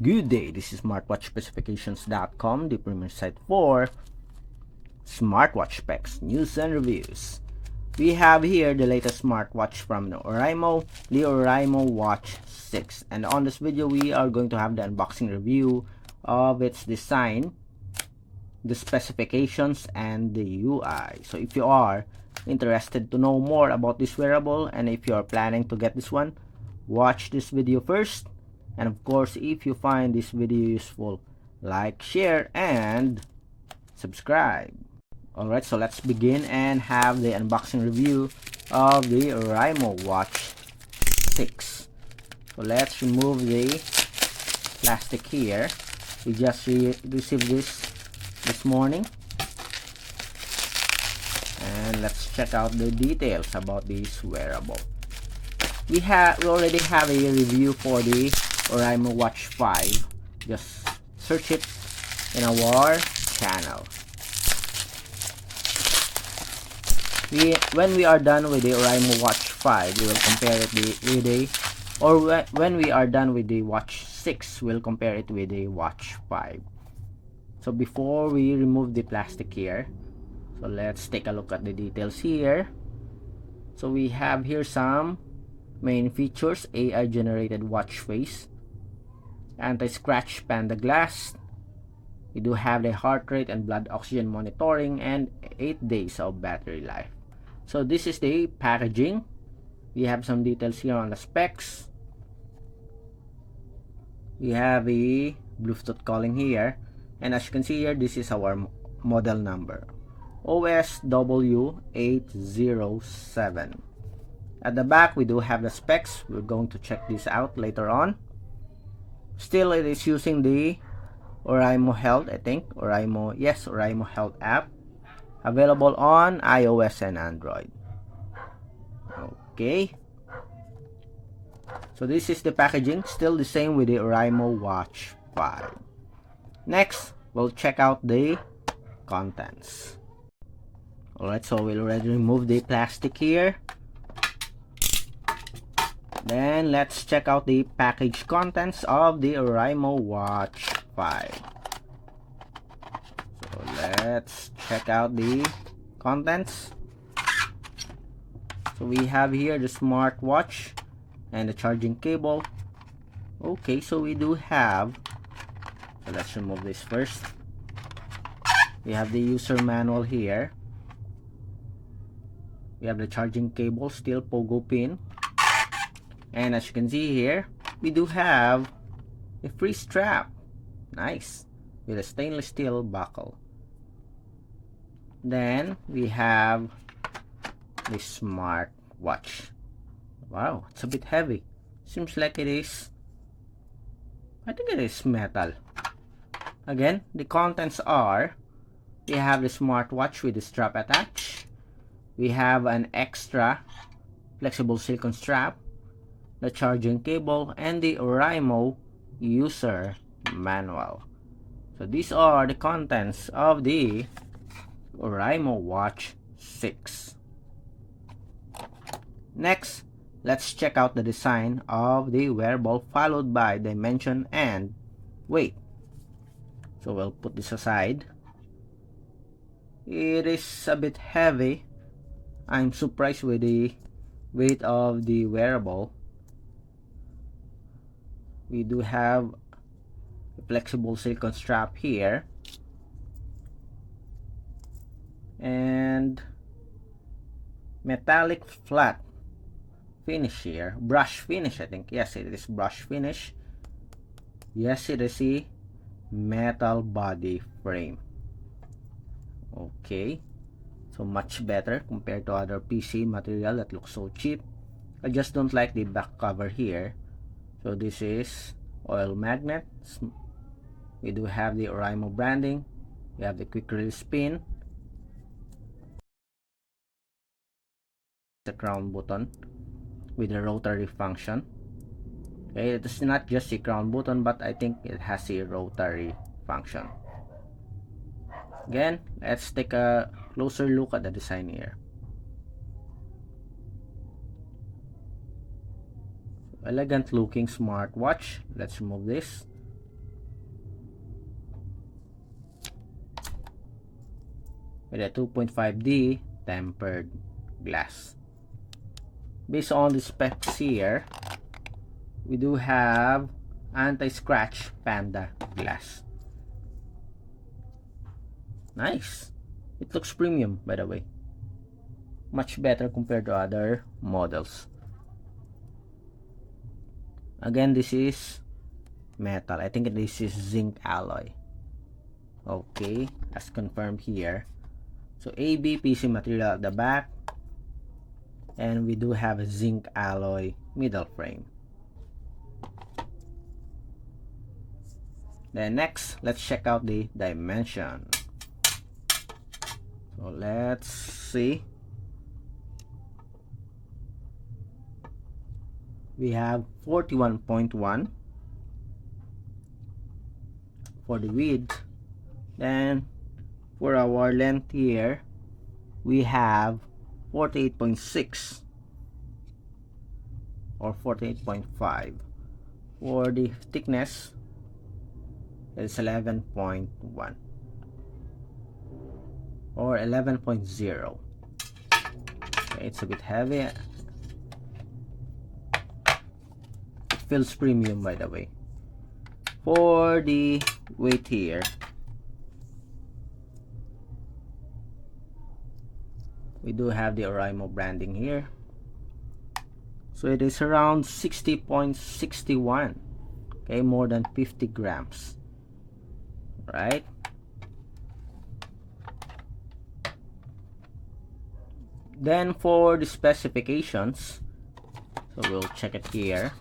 Good day, this is smartwatchspecifications.com, the premier site for smartwatch specs, news, and reviews. We have here the latest smartwatch from the Oraimo, the Oraimo Watch 6. And on this video, we are going to have the unboxing review of its design, the specifications, and the UI. So if you are interested to know more about this wearable, and if you are planning to get this one, watch this video first. And of course, if you find this video useful, like, share, and subscribe. Alright, so let's begin and have the unboxing review of the Oraimo Watch 6. So let's remove the plastic here. We just received this morning. And let's check out the details about this wearable. We already have a review for the Oraimo Watch 5. Just search it in our channel. When we are done with the Oraimo Watch 5, we will compare it with when we are done with the Watch 6, we'll compare it with the Watch 5. So before we remove the plastic here, so let's take a look at the details here. So we have here some main features: AI generated watch face, anti-scratch panda glass. We do have the heart rate and blood oxygen monitoring, and 8 days of battery life. So this is the packaging. We have some details here on the specs. We have a Bluetooth calling here, and as you can see here, this is our model number, OSW807. At the back, we do have the specs. We're going to check this out later on. Still, it is using the Oraimo Health, I think. Oraimo Health app. Available on iOS and Android. Okay. So this is the packaging. Still the same with the Oraimo Watch 5. Next, we'll check out the contents. Alright, so we'll already remove the plastic here. Then let's check out the package contents of the Oraimo Watch 5. So let's check out the contents. So we have here the smartwatch and the charging cable. Okay, so we do have, so let's remove this first. We have the user manual here. We have the charging cable, still pogo pin. And as you can see here, we do have a free strap. Nice. With a stainless steel buckle. Then we have the smartwatch. Wow, it's a bit heavy. Seems like it is, I think it is metal. Again, the contents are, we have the smartwatch with the strap attached. We have an extra flexible silicone strap, the charging cable, and the Oraimo user manual. So these are the contents of the Oraimo Watch 6. Next, let's check out the design of the wearable, followed by dimension and weight. So we'll put this aside. It is a bit heavy. I'm surprised with the weight of the wearable. We do have a flexible silicone strap here, and metallic flat finish here, brush finish, I think. Yes, it is brush finish. Yes, it is a metal body frame. Okay, so much better compared to other PC material that looks so cheap. I just don't like the back cover here. So this is oil magnet. We do have the Oraimo branding. We have the quick release pin, the crown button with the rotary function. Okay, it is not just a crown button, but I think it has a rotary function. Again, let's take a closer look at the design here. Elegant looking smartwatch. Let's remove this. with a 2.5D tempered glass. Based on the specs here, we do have anti-scratch panda glass. Nice. It looks premium, by the way. Much better compared to other models. Again, this is metal. I think this is zinc alloy. Okay, as confirmed here. So ABPC material at the back, and we do have a zinc alloy middle frame. Then next, let's check out the dimension. So let's see. We have 41.1 for the width. Then for our length here, we have 48.6 or 48.5. For the thickness, it's 11.1 or 11.0. Okay, it's a bit heavy. It feels premium, by the way. For the weight here, we do have the Oraimo branding here. So it is around 60.61. Okay, more than 50 grams. Right? Then for the specifications, so we'll check it here.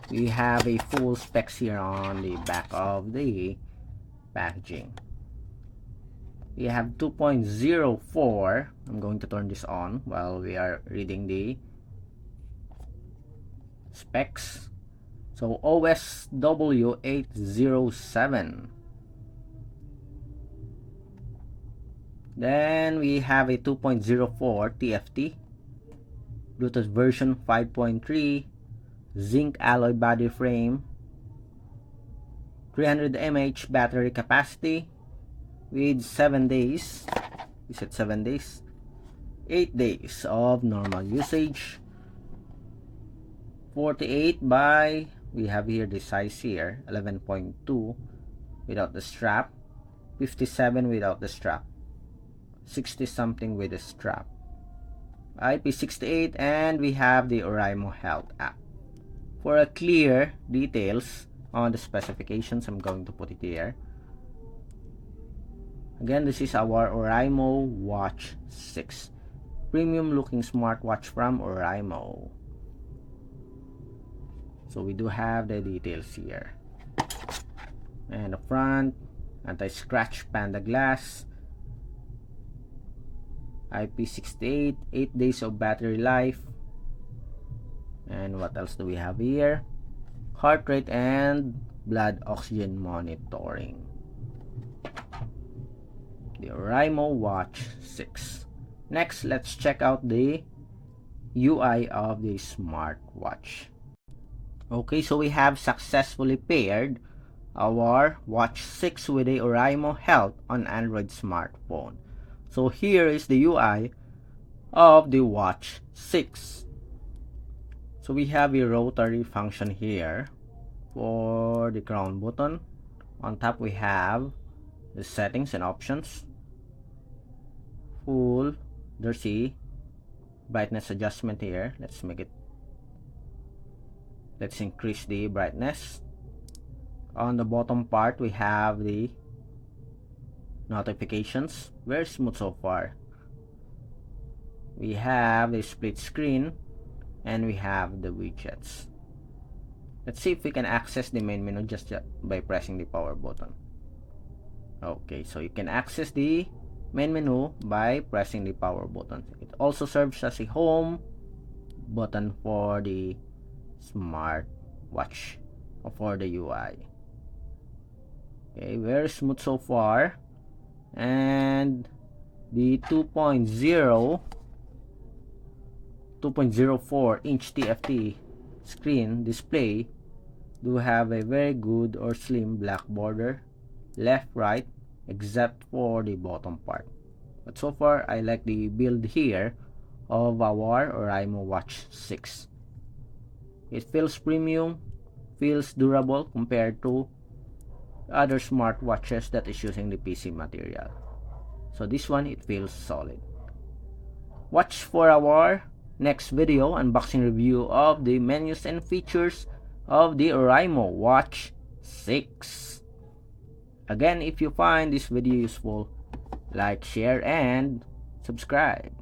We have a full specs here on the back of the packaging. We have 2.04. I'm going to turn this on while we are reading the specs. So OSW807. Then we have a 2.04 TFT, Bluetooth version 5.3, zinc alloy body frame, 300 mAh battery capacity with 7 days. We said 7 days. 8 days of normal usage. 48 by, we have here the size here, 11.2 without the strap, 57 without the strap, 60 something with the strap, IP68, and we have the Oraimo Health app. For a clear details on the specifications, I'm going to put it here. Again, this is our Oraimo Watch 6. Premium looking smartwatch from Oraimo. So we do have the details here. And the front, anti-scratch panda glass, IP68, 8 days of battery life. And what else do we have here? Heart rate and blood oxygen monitoring. The Oraimo Watch 6. Next, let's check out the UI of the smartwatch. Okay, so we have successfully paired our Watch 6 with the Oraimo Health on Android smartphone. So here is the UI of the Watch 6. So we have a rotary function here for the crown button. On top we have the settings and options. Full, there's a brightness adjustment here. Let's increase the brightness. On the bottom part we have the notifications. Very smooth so far. We have the split screen and we have the widgets. Let's see if we can access the main menu just by pressing the power button. Okay, so you can access the main menu by pressing the power button. It also serves as a home button for the smartwatch or for the UI. Okay, very smooth so far. And the 2.04 inch TFT screen display do have a very good or slim black border, left, right, except for the bottom part. But so far, I like the build here of our Oraimo Watch 6. It feels premium, feels durable compared to other smartwatches that is using the PC material. So this one, it feels solid. Watch for our next video unboxing review of the menus and features of the Oraimo Watch 6. Again, if you find this video useful, like, share, and subscribe.